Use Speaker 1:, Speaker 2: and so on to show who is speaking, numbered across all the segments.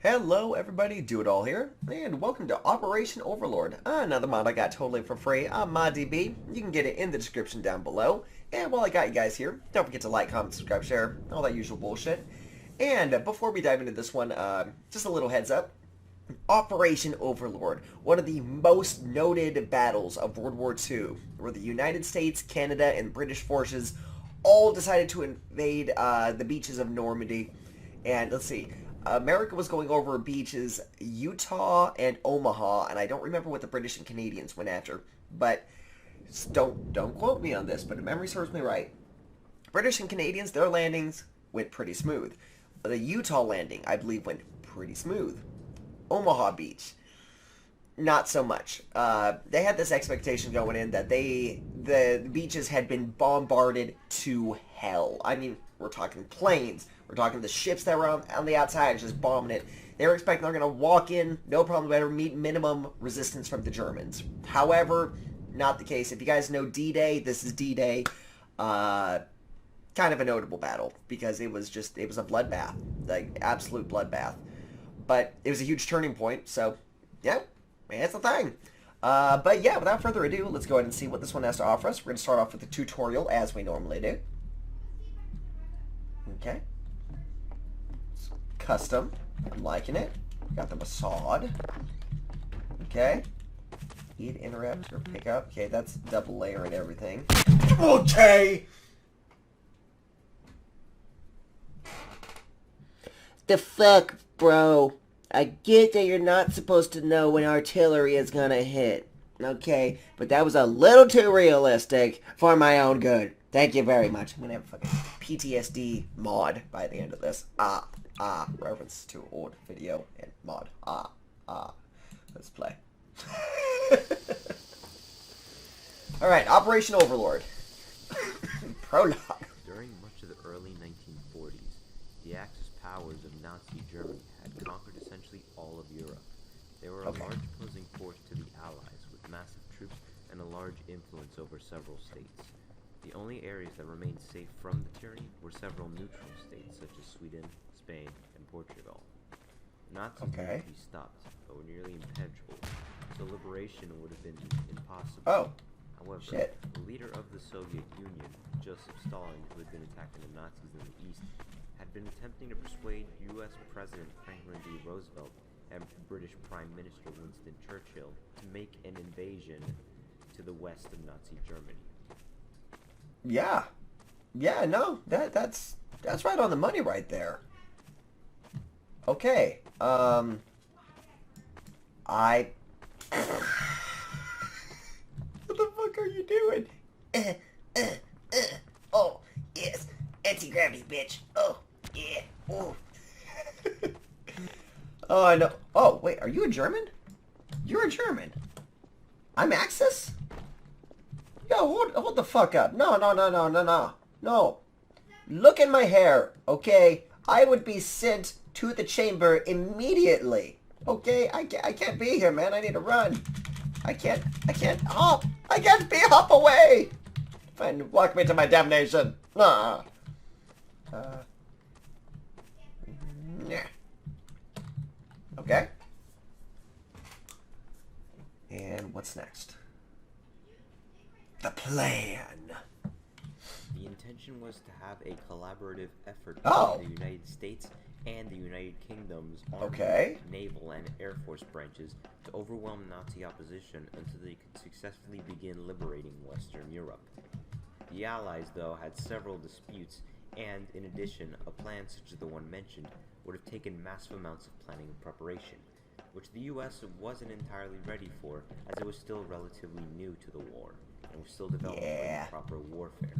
Speaker 1: Hello everybody, doitall here, and welcome to Operation Overlord, another mod I got totally for free on ModDB. You can get it in the description down below. And while I got you guys here, don't forget to like, comment, subscribe, share, all that usual bullshit. And before we dive into this one, just a little heads up. Operation Overlord, one of the most noted battles of World War II, where the United States, Canada, and British forces all decided to invade the beaches of Normandy. And let's see, America was going over beaches Utah and Omaha, and I don't remember what the British and Canadians went after, but don't quote me on this, but if memory serves me right, British and Canadians, their landings went pretty smooth. The Utah landing, I believe, went pretty smooth. Omaha Beach, not so much. They had this expectation going in that the beaches had been bombarded to hell. I mean, we're talking planes. We're talking the ships that were on the outside just bombing it. They were expecting they're going to walk in, no problem, better meet minimum resistance from the Germans. However, not the case. If you guys know D-Day, this is D-Day. Kind of a notable battle because it was a bloodbath, like absolute bloodbath. But it was a huge turning point, so yeah, that's the thing. But yeah, without further ado, let's go ahead and see what this one has to offer us. We're going to start off with the tutorial as we normally do. Okay. It's custom. I'm liking it. Got the Mossad. Okay. Heat interrupt or pickup. Okay, that's double layer and everything. Okay!
Speaker 2: The fuck, bro? I get that you're not supposed to know when artillery is gonna hit, okay? But that was a little too realistic for my own good. Thank you very much.
Speaker 1: I'm gonna have a fucking PTSD mod by the end of this. Reference to old video and mod. Let's play. Alright, Operation Overlord. Prologue.
Speaker 3: During much of the early 1940s, the Axis powers of Nazi Germany had conquered essentially all of Europe. They were a large opposing force to the Allies, with massive troops and a large influence over several states. The only areas that remained safe from the tyranny were several neutral states, such as Sweden, Spain, and Portugal. Nazis needed to be stopped, but were nearly impenetrable, so liberation would have been impossible. However, the leader of the Soviet Union, Joseph Stalin, who had been attacking the Nazis in the East, had been attempting to persuade U.S. President Franklin D. Roosevelt and British Prime Minister Winston Churchill to make an invasion to the west of Nazi Germany.
Speaker 1: Yeah. Yeah, no, that's right on the money right there. Okay. What the fuck are you doing?
Speaker 2: Oh, yes. Anti-gravity, bitch. Oh, yeah. Oh.
Speaker 1: Oh, I know. Oh, wait, are you a German? You're a German. I'm Axis? Yo, hold the fuck up. No. No. Look at my hair, okay? I would be sent to the chamber immediately. Okay? I can't be here, man. I need to run. I can't hop. I can't be hop away. Fine, walk me to my damnation. Nah. Okay. And what's next? The plan.
Speaker 3: The intention was to have a collaborative effort between the United States and the United Kingdom's army, naval, and air force branches to overwhelm Nazi opposition until they could successfully begin liberating Western Europe. The Allies, though, had several disputes, and in addition, a plan such as the one mentioned would have taken massive amounts of planning and preparation, which the US wasn't entirely ready for, as it was still relatively new to the war, and was still developing proper warfare.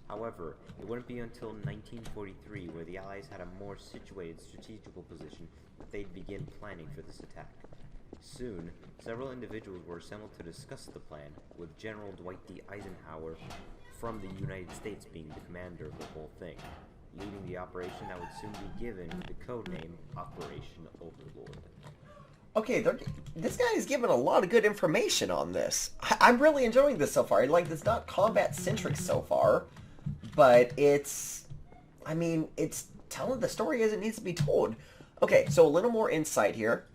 Speaker 3: However, it wouldn't be until 1943 where the Allies had a more situated strategical position that they'd begin planning for this attack. Soon, several individuals were assembled to discuss the plan, with General Dwight D. Eisenhower from the United States being the commander of the whole thing, leading the operation that would soon be given the codename Operation Overlord.
Speaker 1: Okay, this guy is giving a lot of good information on this. I'm really enjoying this so far. Like, it's not combat-centric so far, but it's telling the story as it needs to be told. Okay, so a little more insight here.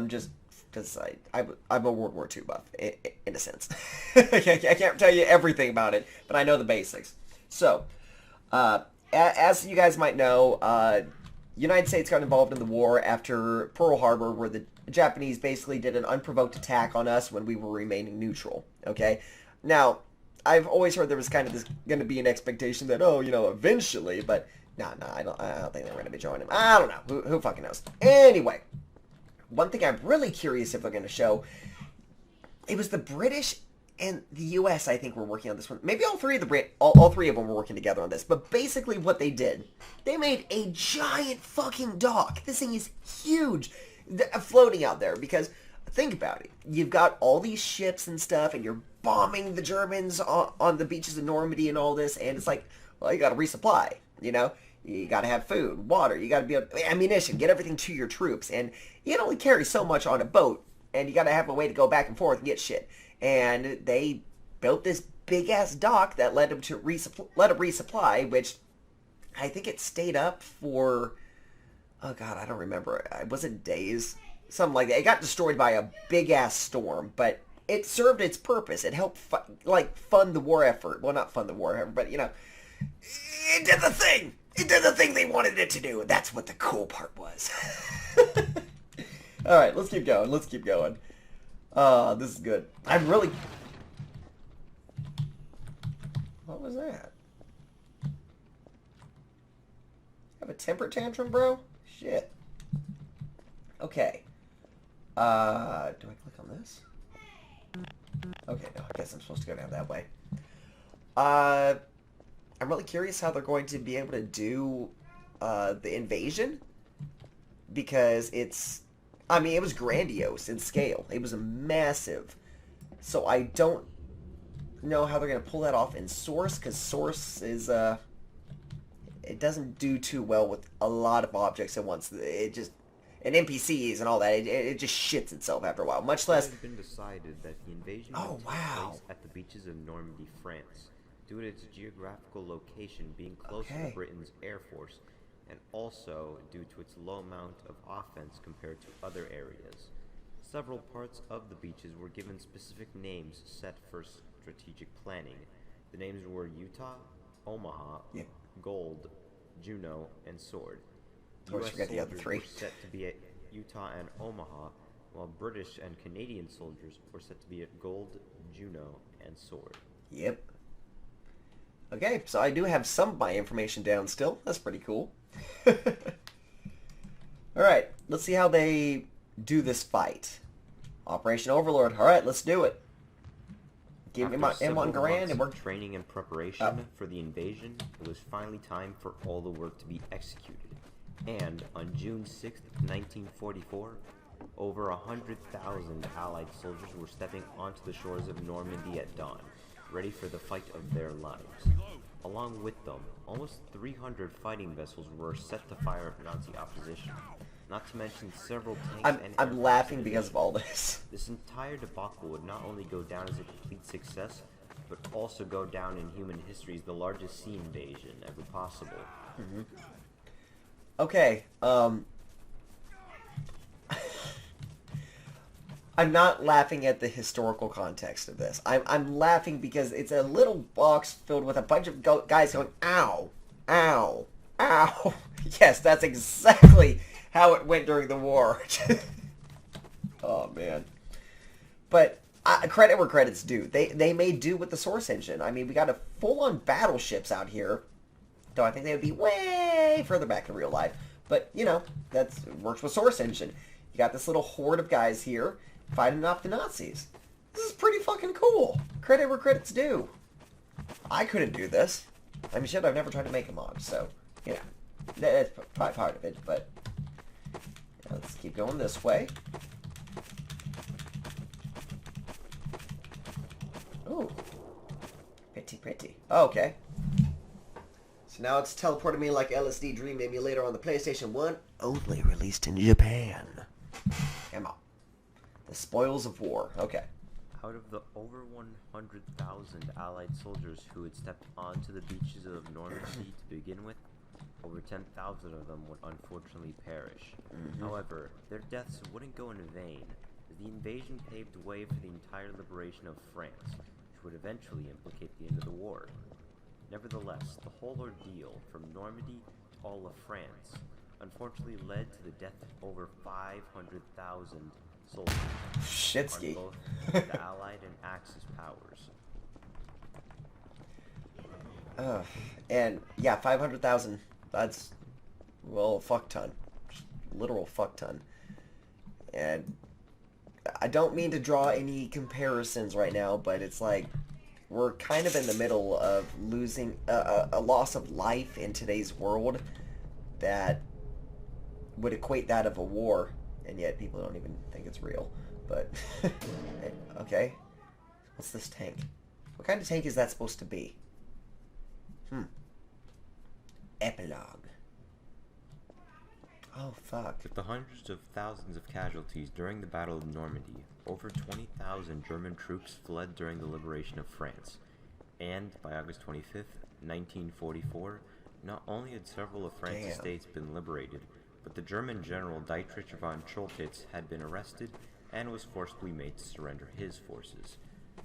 Speaker 1: Just because I'm a World War II buff, in a sense. I can't tell you everything about it, but I know the basics. So, as you guys might know, United States got involved in the war after Pearl Harbor, where the Japanese basically did an unprovoked attack on us when we were remaining neutral. Okay? Now, I've always heard there was kind of this going to be an expectation that, oh, you know, eventually, but no, I don't think they're going to be joining them. I don't know. Who fucking knows? Anyway, one thing I'm really curious if they're going to show, it was the British and the U.S. I think were working on this one. Maybe all three of all three of them were working together on this. But basically what they did, they made a giant fucking dock. This thing is huge, floating out there. Because think about it. You've got all these ships and stuff, and you're bombing the Germans on the beaches of Normandy and all this. And it's like, well, you got to resupply, you know? You got to have food, water. You got to be able to, ammunition, get everything to your troops. And you can only carry so much on a boat. And you got to have a way to go back and forth and get shit. And they built this big-ass dock that let them resupply, which I think it stayed up for, oh god, I don't remember. Was it days? Something like that. It got destroyed by a big-ass storm, but it served its purpose. It helped, fund the war effort. Well, not fund the war effort, but, you know, it did the thing. It did the thing they wanted it to do, and that's what the cool part was. All right, let's keep going. Let's keep going. This is good. I'm really... What was that? Have a temper tantrum, bro? Shit. Okay. Do I click on this? Okay, no, I guess I'm supposed to go down that way. I'm really curious how they're going to be able to do, the invasion. Because it's... I mean, it was grandiose in scale. It was massive. So I don't know how they're going to pull that off in Source, because Source is, it doesn't do too well with a lot of objects at once. It just, and NPCs and all that, it just shits itself after a while. Much less...
Speaker 3: It has been decided that the invasion
Speaker 1: will take place
Speaker 3: at the beaches of Normandy, France, due to its geographical location being close to Britain's Air Force, and also due to its low amount of offense compared to other areas. Several parts of the beaches were given specific names set for strategic planning. The names were Utah, Omaha, Gold, Juno, and Sword.
Speaker 1: Always forget the other three.
Speaker 3: Were set to be at Utah and Omaha, while British and Canadian soldiers were set to be at Gold, Juno, and Sword.
Speaker 1: Yep. Okay, so I do have some of my information down still. That's pretty cool. Alright, let's see how they do this fight. Operation Overlord. Alright, let's do it. Give me my M1 Garand and we're...
Speaker 3: training and preparation for the invasion, it was finally time for all the work to be executed. And on June 6th, 1944, over 100,000 Allied soldiers were stepping onto the shores of Normandy at dawn, ready for the fight of their lives. Along with them, almost 300 fighting vessels were set to fire at Nazi opposition, not to mention several tanks and
Speaker 1: I'm laughing because of all this.
Speaker 3: This entire debacle would not only go down as a complete success, but also go down in human history as the largest sea invasion ever possible.
Speaker 1: Mm-hmm. Okay, I'm not laughing at the historical context of this. I'm laughing because it's a little box filled with a bunch of guys going, ow, ow, ow. Yes, that's exactly how it went during the war. Oh, man. But credit where credit's due. They made do with the Source engine. I mean, we got a full-on battleships out here. Though I think they would be way further back in real life. But, you know, that works with Source engine. You got this little horde of guys here fighting off the Nazis. This is pretty fucking cool. Credit where credit's due. I couldn't do this. I mean, shit, I've never tried to make a mod, so, you know. That's probably part of it, but... let's keep going this way. Ooh. Pretty. Oh, okay. So now it's teleporting me like LSD Dream Emulator on the PlayStation 1. Only released in Japan. Come on. The spoils of war. Okay.
Speaker 3: Out of the over 100,000 Allied soldiers who had stepped onto the beaches of Normandy to begin with, over 10,000 of them would unfortunately perish. However, their deaths wouldn't go in vain, as the invasion paved the way for the entire liberation of France, which would eventually implicate the end of the war. Nevertheless, the whole ordeal, from Normandy to all of France, unfortunately led to the death of over 500,000 soldiers
Speaker 1: Shitsky.
Speaker 3: on both the Allied and Axis powers.
Speaker 1: And yeah, 500,000. That's, well, fuck ton. Literal fuck ton. And I don't mean to draw any comparisons right now, but it's like we're kind of in the middle of losing a loss of life in today's world that would equate that of a war, and yet people don't even think it's real. But okay, what's this tank? What kind of tank is that supposed to be? Epilogue. Oh, fuck.
Speaker 3: With the hundreds of thousands of casualties during the Battle of Normandy, over 20,000 German troops fled during the liberation of France. And by August 25th, 1944, not only had several of France's states been liberated, but the German general Dietrich von Choltitz had been arrested and was forcibly made to surrender his forces.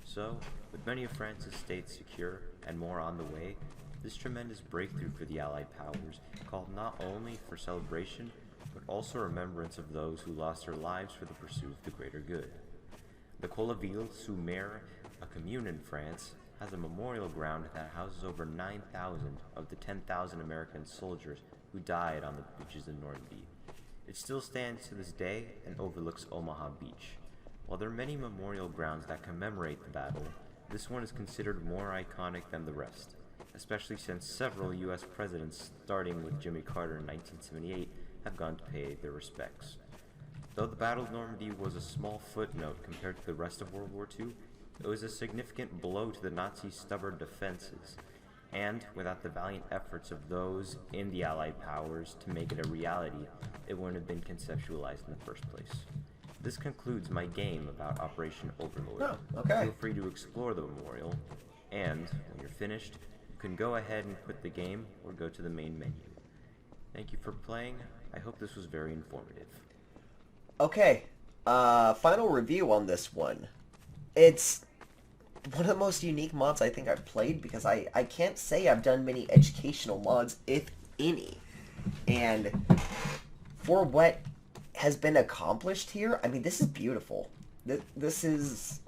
Speaker 3: So, with many of France's states secure and more on the way, this tremendous breakthrough for the Allied powers called not only for celebration, but also remembrance of those who lost their lives for the pursuit of the greater good. The Colleville-sur-Mer, a commune in France, has a memorial ground that houses over 9,000 of the 10,000 American soldiers who died on the beaches of Normandy. It still stands to this day and overlooks Omaha Beach. While there are many memorial grounds that commemorate the battle, this one is considered more iconic than the rest, especially since several U.S. presidents, starting with Jimmy Carter in 1978, have gone to pay their respects. Though the Battle of Normandy was a small footnote compared to the rest of World War II, it was a significant blow to the Nazis' stubborn defenses, and without the valiant efforts of those in the Allied powers to make it a reality, it wouldn't have been conceptualized in the first place. This concludes my game about Operation Overlord.
Speaker 1: Oh, okay.
Speaker 3: Feel free to explore the memorial, and when you're finished, you can go ahead and quit the game or go to the main menu. Thank you for playing. I hope this was very informative.
Speaker 1: Okay, final review on this one. It's one of the most unique mods I think I've played, because I can't say I've done many educational mods, if any. And for what has been accomplished here, I mean, this is beautiful. This is,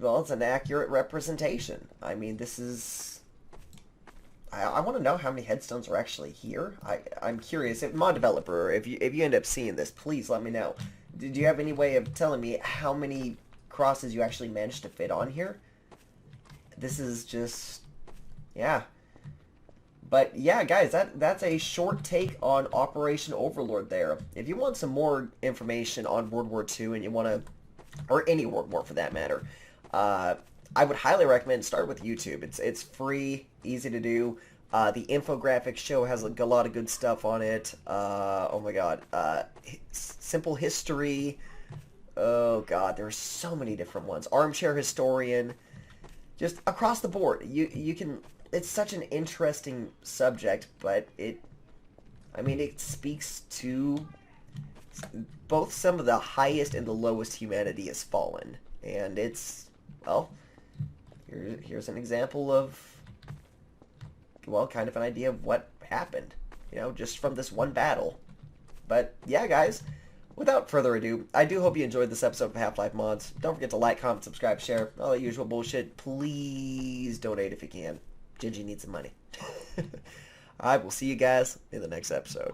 Speaker 1: well, it's an accurate representation. I mean, this is... I want to know how many headstones are actually here. I'm curious. If mod developer, if you end up seeing this, please let me know. Did you have any way of telling me how many crosses you actually managed to fit on here? This is just, yeah. But yeah, guys, that's a short take on Operation Overlord there. If you want some more information on World War II and you want to, or any World War for that matter, I would highly recommend start with YouTube. It's free, easy to do. The infographics show has a lot of good stuff on it. Oh my god. Simple History. Oh god, there's so many different ones. Armchair Historian. Just across the board. You can... It's such an interesting subject, but it speaks to both some of the highest and the lowest humanity has fallen. And it's, well, here's an example of, well, kind of an idea of what happened, you know, just from this one battle. But yeah, guys, without further ado, I do hope you enjoyed this episode of Half-Life Mods. Don't forget to like, comment, subscribe, share, all the usual bullshit. Please donate if you can. Gingy needs some money. I will see you guys in the next episode.